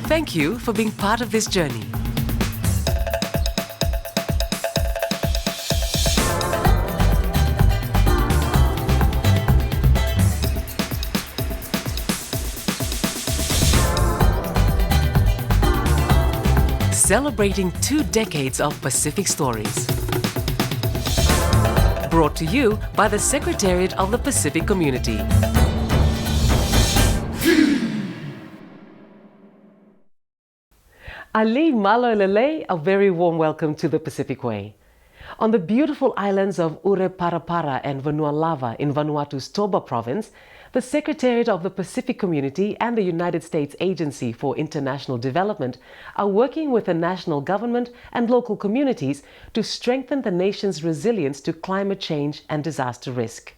Thank you for being part of this journey. Celebrating 2 decades of Pacific stories. Brought to you by the Secretariat of the Pacific Community. Ali Malo Lele, a very warm welcome to the Pacific Way. On the beautiful islands of Ureparapara and Vanua Lava in Vanuatu's Torba province, the Secretariat of the Pacific Community and the United States Agency for International Development are working with the national government and local communities to strengthen the nation's resilience to climate change and disaster risk.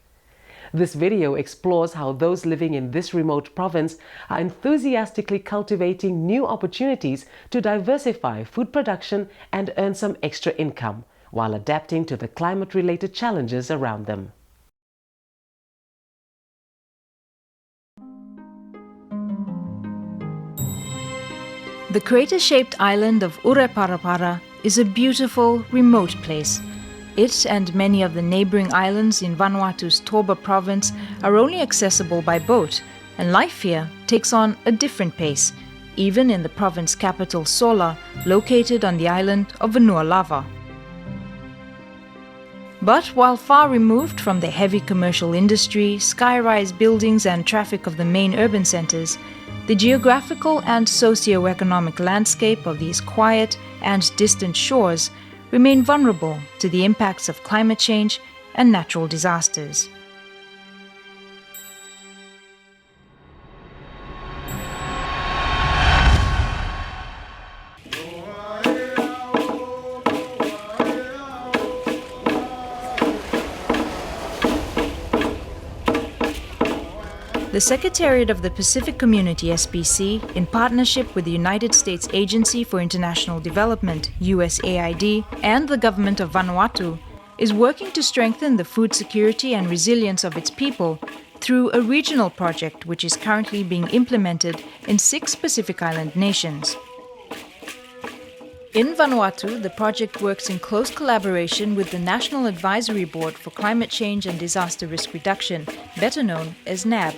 This video explores how those living in this remote province are enthusiastically cultivating new opportunities to diversify food production and earn some extra income, while adapting to the climate-related challenges around them. The crater-shaped island of Ureparapara is a beautiful, remote place. It and many of the neighboring islands in Vanuatu's Torba province are only accessible by boat, and life here takes on a different pace, even in the province capital Sola, located on the island of Vanua Lava. But while far removed from the heavy commercial industry, sky-rise buildings and traffic of the main urban centers, the geographical and socio-economic landscape of these quiet and distant shores remain vulnerable to the impacts of climate change and natural disasters. The Secretariat of the Pacific Community SPC, in partnership with the United States Agency for International Development USAID and the government of Vanuatu, is working to strengthen the food security and resilience of its people through a regional project which is currently being implemented in 6 Pacific Island nations. In Vanuatu, the project works in close collaboration with the National Advisory Board for Climate Change and Disaster Risk Reduction, better known as NAB.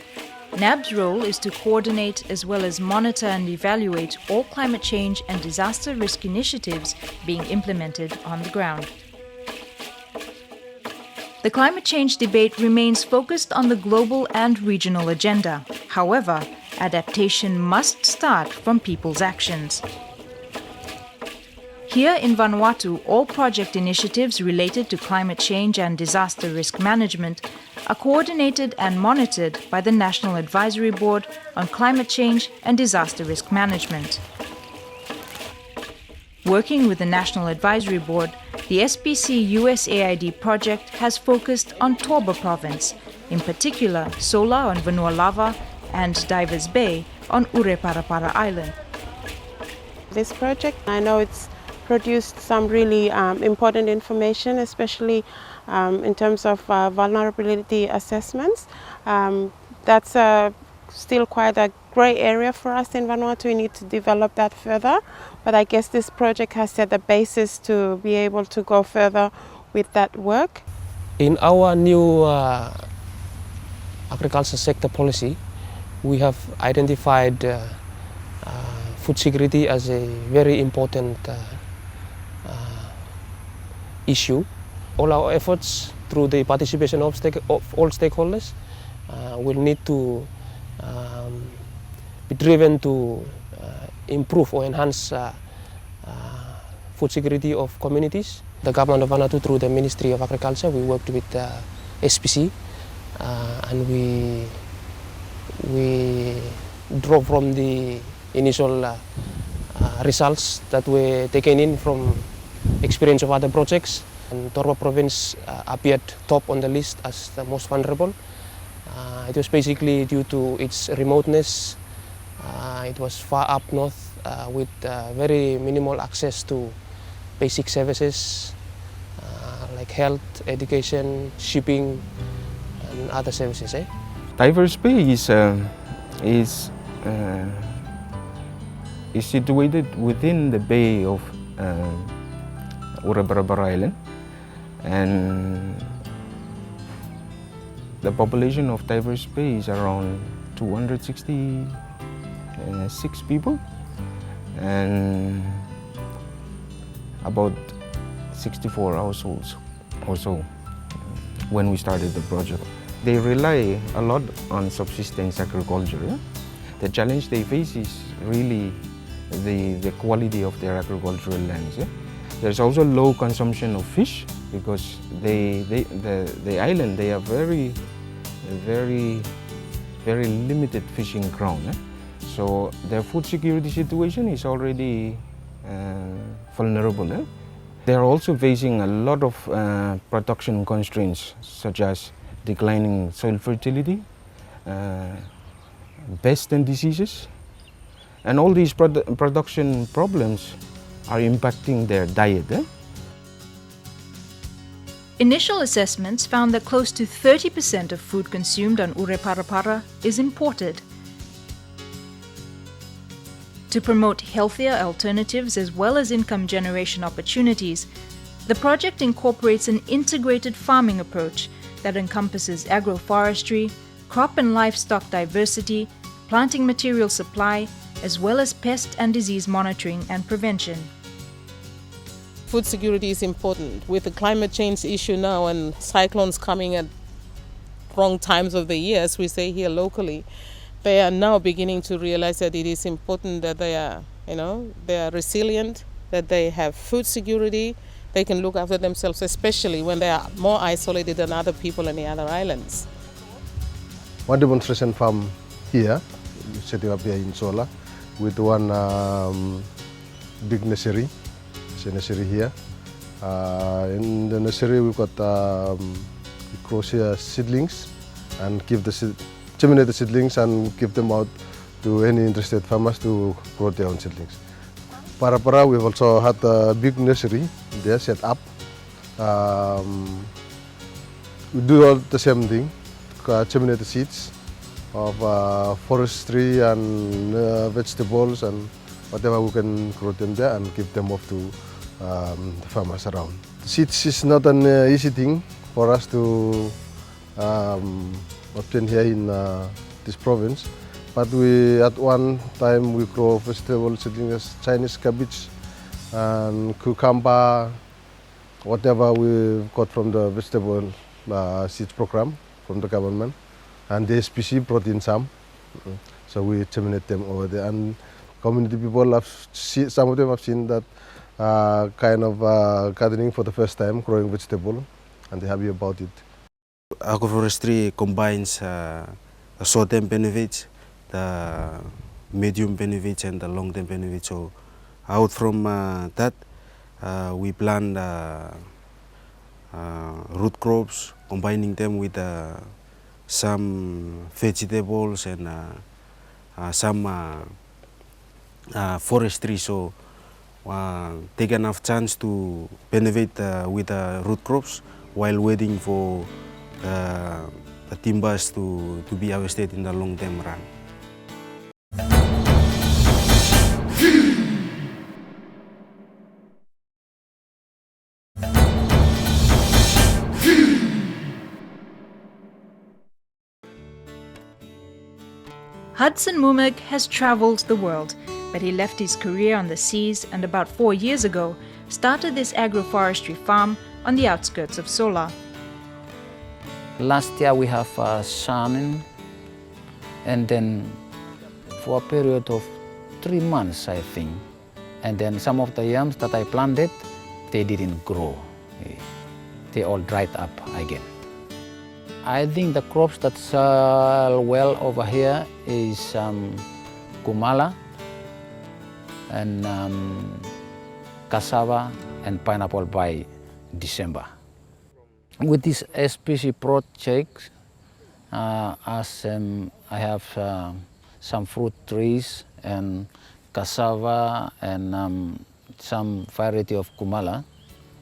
NAB's role is to coordinate as well as monitor and evaluate all climate change and disaster risk initiatives being implemented on the ground. The climate change debate remains focused on the global and regional agenda. However, adaptation must start from people's actions. Here in Vanuatu, all project initiatives related to climate change and disaster risk management are coordinated and monitored by the National Advisory Board on Climate Change and Disaster Risk Management. Working with the National Advisory Board, the SPC USAID project has focused on Torba province, in particular Sola on Vanua Lava and Divers Bay on Ureparapara Island. This project, I know it's produced some really important information, especially in terms of vulnerability assessments. That's still quite a grey area for us in Vanuatu. We need to develop that further, but I guess this project has set the basis to be able to go further with that work. In our new agriculture sector policy, we have identified food security as a very important issue. All our efforts through the participation of all stakeholders will need to be driven to improve or enhance food security of communities. The government of Vanuatu, through the Ministry of Agriculture, we worked with SPC and we draw from the initial results that were taken in from experience of other projects. And Torba province appeared top on the list as the most vulnerable. It was basically due to its remoteness. It was far up north with very minimal access to basic services like health, education, shipping, and other services. Divers Bay is is situated within the bay of Ureparapara Island, and the population of diversify is around 266 people, and about 64 households or so when we started the project. They rely a lot on subsistence agriculture. The challenge they face is really the quality of their agricultural lands. There's also low consumption of fish because the island, they have very limited fishing ground. So their food security situation is already vulnerable. They are also facing a lot of production constraints, such as declining soil fertility, pests and diseases, and all these production problems are impacting their diet. Initial assessments found that close to 30% of food consumed on Ureparapara is imported. To promote healthier alternatives as well as income generation opportunities, the project incorporates an integrated farming approach that encompasses agroforestry, crop and livestock diversity, planting material supply, as well as pest and disease monitoring and prevention. Food security is important. With the climate change issue now and cyclones coming at wrong times of the year, as we say here locally, they are now beginning to realize that it is important that they are resilient, that they have food security, they can look after themselves, especially when they are more isolated than other people in the other islands. One demonstration farm here, setting up here in Sola, with one big nursery. It's a nursery here. In the nursery we've got crochet seedlings and give the germinate the seedlings and give them out to any interested farmers to grow their own seedlings. Parapara, we've also had a big nursery there set up. We do all the same thing, germinate the seeds of forestry and vegetables and whatever we can grow them there and give them off to the farmers around. Seeds is not an easy thing for us to obtain here in this province, but we at one time we grow vegetable seedlings, Chinese cabbage and cucumber, whatever we got from the vegetable seeds program from the government, and the SPC brought in some, so we germinate them over there. And community people have seen, some of them have seen that kind of gardening for the first time, growing vegetable, and they're happy about it. Agroforestry combines the short-term benefits, the medium benefits and the long-term benefits. So out from that, we plant root crops, combining them with some vegetables and some forestry. So take enough chance to benefit with the root crops while waiting for the timbers to be harvested in the long-term run. Hudson Mumig has traveled the world, but he left his career on the seas and about 4 years ago started this agroforestry farm on the outskirts of Sola. Last year we have salmon, and then for a period of 3 months I think, and then some of the yams that I planted, they didn't grow. They all dried up again. I think the crops that sell well over here is kumala and cassava and pineapple by December. With this SPC project, as I have some fruit trees and cassava and some variety of kumala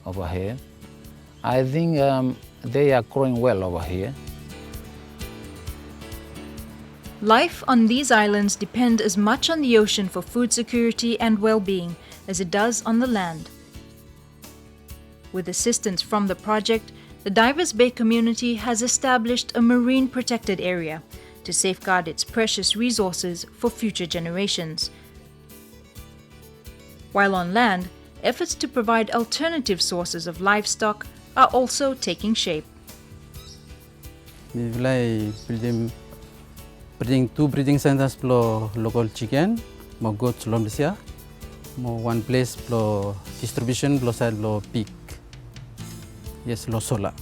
over here, I think they are growing well over here. Life on these islands depends as much on the ocean for food security and well-being as it does on the land. With assistance from the project, the Divers Bay community has established a marine protected area to safeguard its precious resources for future generations. While on land, efforts to provide alternative sources of livestock are also taking shape. We will building two breeding centers for local chicken, more goats, lomdisia, more one place for distribution, plus side for pig. Yes, lo sola.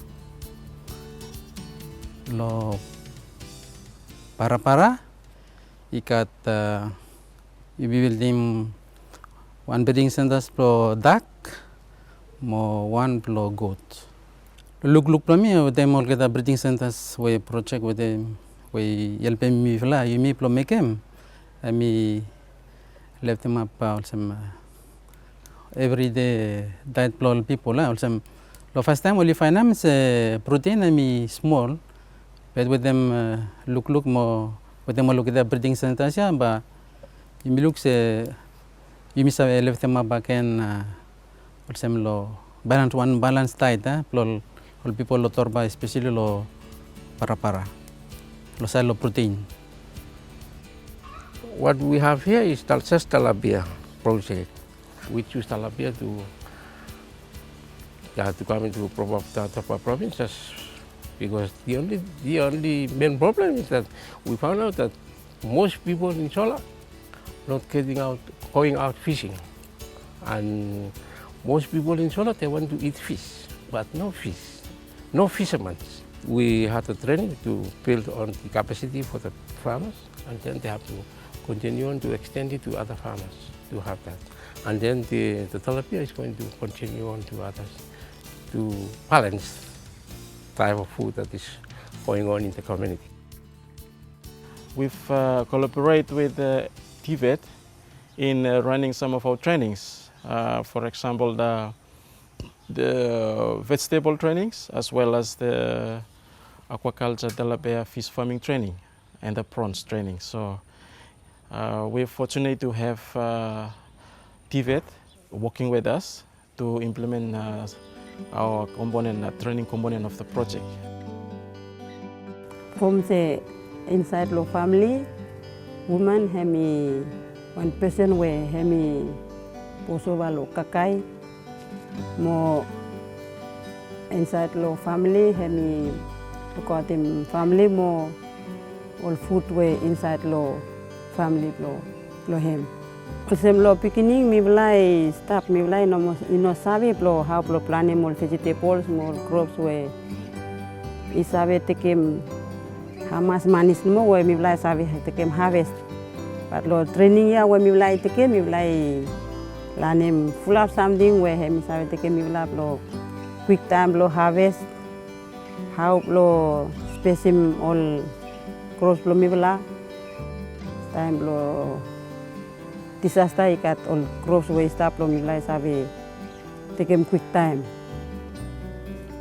Lo para ikat we building one breeding centers for duck, more one for goat. Look for me, with them all get the breeding centers we project with them. We help me fly, you me pro make him. I me left them up also every day diet pro people also. The first time only find them protein I me small, but with them look more with them look at the breeding centers yeah, but you me look you me say left them up back and also lo balance one balance diet pro all people lo Torba especially lo para. Lo protein. What we have here is just tilapia project. We choose tilapia to come into Torba province because the only main problem is that we found out that most people in Sola not going out fishing, and most people in Sola they want to eat fish, but no fish, no fishermen. We had a training to build on the capacity for the farmers, and then they have to continue on to extend it to other farmers to have that. And then the tilapia is going to continue on to others to balance type of food that is going on in the community. We've collaborated with TVET in running some of our trainings. For example, the vegetable trainings as well as the aquaculture tilapia fish farming training and the prawns training. So we're fortunate to have TVET working with us to implement our training component of the project. From the inside the family, women have me one person where have me posova lo kakai. More inside the family have me because the family more all food way inside the family lo him. Sem lo beginning mi belai start mi belai no sabe lo how lo plant more vegetables more crops way. I sabe tekem hamas manis mo way mi belai sabe tekem harvest. But lo training ya way mi belai tekem mi belai lanem full of something way mi sabe tekem mi belai lo quick time lo harvest. How lo specimen all crops lo mi belai time lo disaster ikat all crops way stop lo mi belai sabe tekem quick time.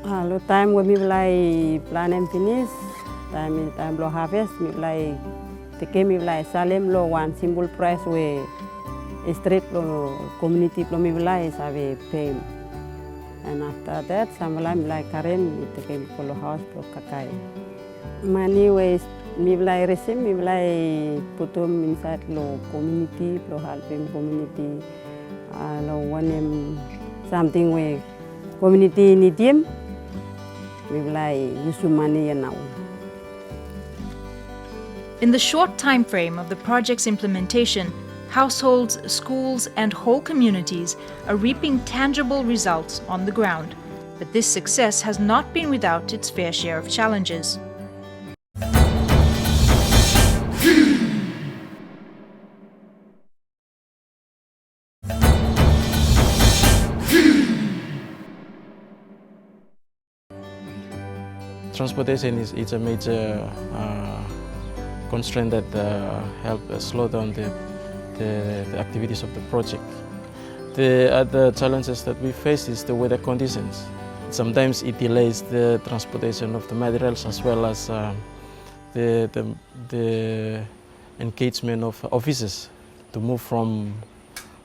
Lo time when mi belai plan and finish time lo harvest mi belai tekem mi belai salem lo one simple price way straight lo community lo mi belai sabe pay. And after that, some time like Karen, it came to the house for kakai. Money ways, me like receive, me like put them inside the community, to helping community. One something where community need them, me like use money now. In the short time frame of the project's implementation, households, schools, and whole communities are reaping tangible results on the ground. But this success has not been without its fair share of challenges. Transportation is a major constraint that helps slow down the activities of the project. The other challenges that we face is the weather conditions. Sometimes it delays the transportation of the materials as well as the engagement of officers to move from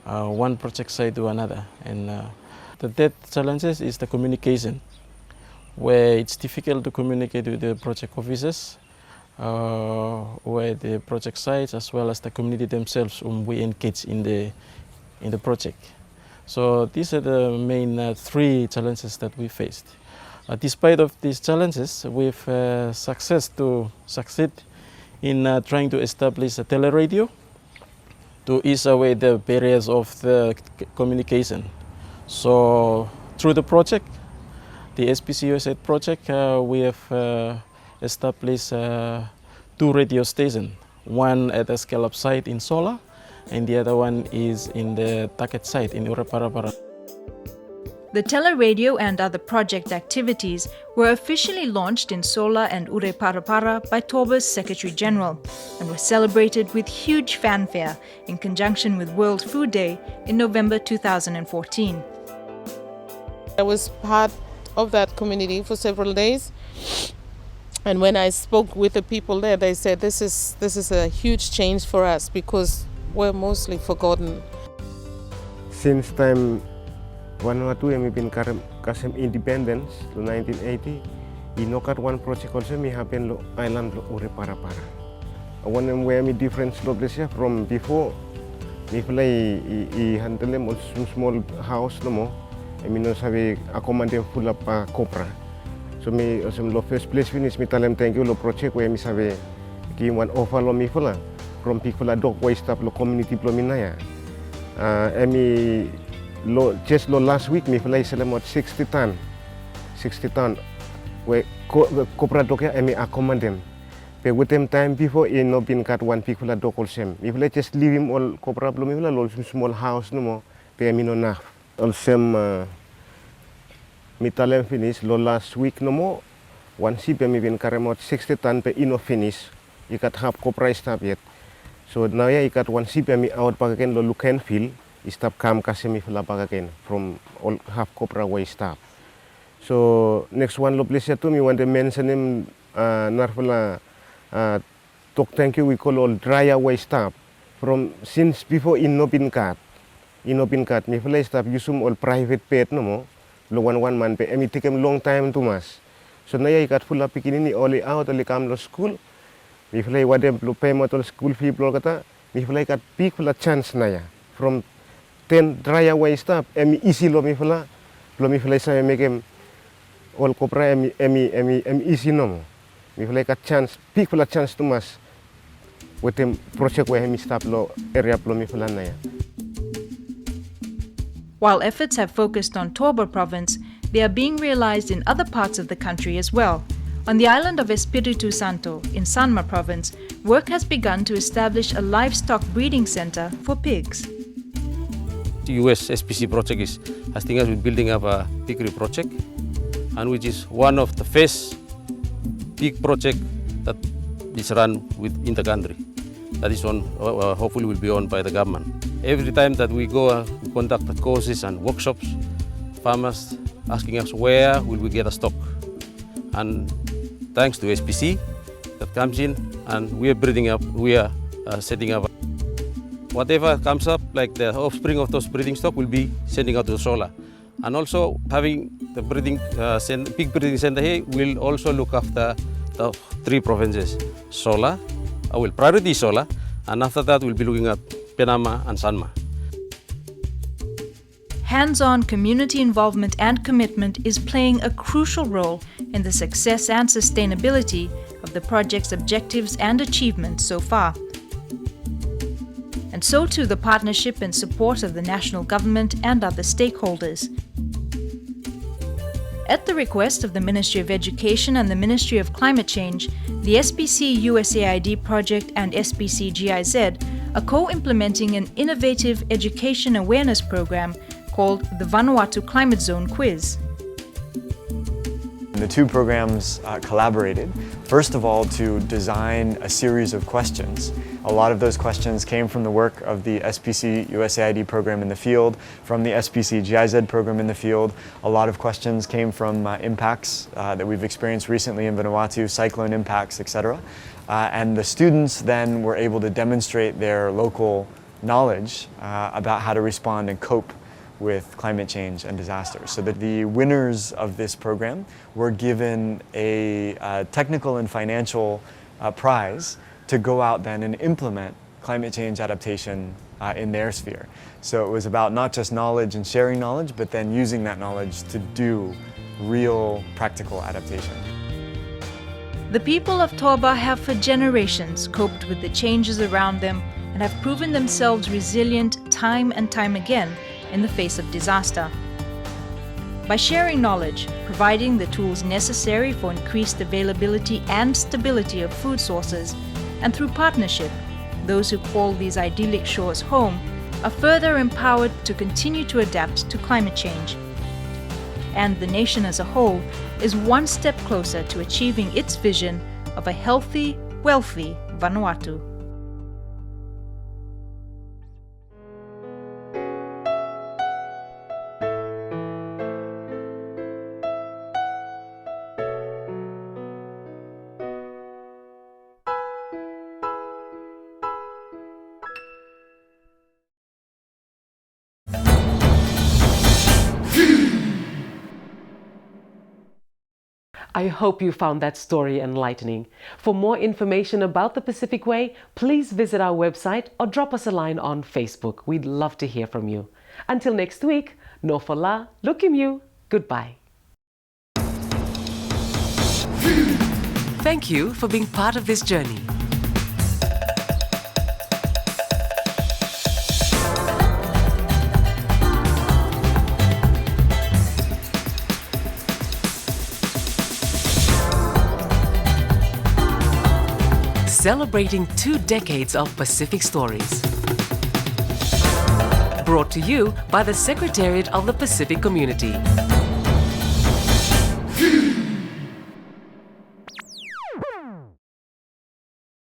one project site to another. And the third challenges is the communication, where it's difficult to communicate with the project officers, where the project sites as well as the community themselves whom we engage in the project. So these are the main three challenges that we faced. Despite of these challenges, we've succeed in trying to establish a teleradio to ease away the barriers of the communication. So through the project, the SPC USAID project, we have established 2 radio stations, one at the scallop site in Sola, and the other one is in the target site in Ureparapara. The teleradio and other project activities were officially launched in Sola and Ureparapara by Torba's Secretary General and were celebrated with huge fanfare in conjunction with World Food Day in November 2014. I was part of that community for several days, and when I spoke with the people there, they said this is a huge change for us because we're mostly forgotten. Since time Vanuatu have been kasem independence to 1980, inokat one project also me happen lo island lo Ureparapara. One of where me different slopes from before, me play handle them small house no more. I mean no sabi accommodate full of copra. So me lo first place finish me tell them thank you lo project where me sabi give one offer lo me fula from people dog waste up lo community lo minaya. Me just last week, me play about 60 ton, where copra dog ya me accommodate them. But with them time before, no been cut one pig for dog also. Me play just leave him all copra blow me all small house no more. But me no na. Also me tell them finish last week no more. One sheep me been carry about 60 ton, but no finish. You got half copra stop yet. So now you got one sheep me out back again lo look and feel. Stop come kasemi fila again from all half copra way stop. So next one lo place to me want to mention him narfala talk thank you we call all dry away stop from since before in no been cut me fila stop usum all private pet no mo lo one man pe emi take him long time to mas. So na ya ikat fula pikin ini only out only come lo school me fila wadem lo pay mo to school fee lo kata me fila ikat pick fula chance na ya from 10 dry away stop, easy lo mi fala sa make him all copra easy no mo. Mi fala ka chance, pick fala chance to mas with him project where him stop lo area lo mi fala na ya. While efforts have focused on Torba province, they are being realized in other parts of the country as well. On the island of Espiritu Santo in Sanma province, work has begun to establish a livestock breeding center for pigs. The US SPC project is asking us with building up a piggery project, and which is one of the first big project that is run in the country. That is on, hopefully will be owned by the government. Every time that we go conduct the courses and workshops, farmers asking us where will we get a stock, and thanks to SPC that comes in, and we are setting up. Whatever comes up, like the offspring of those breeding stock, will be sending out to Sola. And also having the pig breeding center here will also look after the 3 provinces, Sola, priority Sola, and after that we'll be looking at Penama and Sanma. Hands-on community involvement and commitment is playing a crucial role in the success and sustainability of the project's objectives and achievements so far. And so too the partnership and support of the national government and other stakeholders. At the request of the Ministry of Education and the Ministry of Climate Change, the SPC USAID project and SPC GIZ are co-implementing an innovative education awareness program called the Vanuatu Climate Zone Quiz. The 2 programs collaborated, first of all, to design a series of questions. A lot of those questions came from the work of the SPC USAID program in the field, from the SPC GIZ program in the field. A lot of questions came from impacts that we've experienced recently in Vanuatu, cyclone impacts, etc. and the students then were able to demonstrate their local knowledge about how to respond and cope with climate change and disasters. So that the winners of this program were given a technical and financial prize to go out then and implement climate change adaptation in their sphere. So it was about not just knowledge and sharing knowledge, but then using that knowledge to do real practical adaptation. The people of Torba have for generations coped with the changes around them and have proven themselves resilient time and time again in the face of disaster. By sharing knowledge, providing the tools necessary for increased availability and stability of food sources, and through partnership, those who call these idyllic shores home are further empowered to continue to adapt to climate change. And the nation as a whole is one step closer to achieving its vision of a healthy, wealthy Vanuatu. I hope you found that story enlightening. For more information about the Pacific Way, please visit our website or drop us a line on Facebook. We'd love to hear from you. Until next week, no fola, lukimu, goodbye. Thank you for being part of this journey. Celebrating 2 decades of Pacific stories. Brought to you by the Secretariat of the Pacific Community.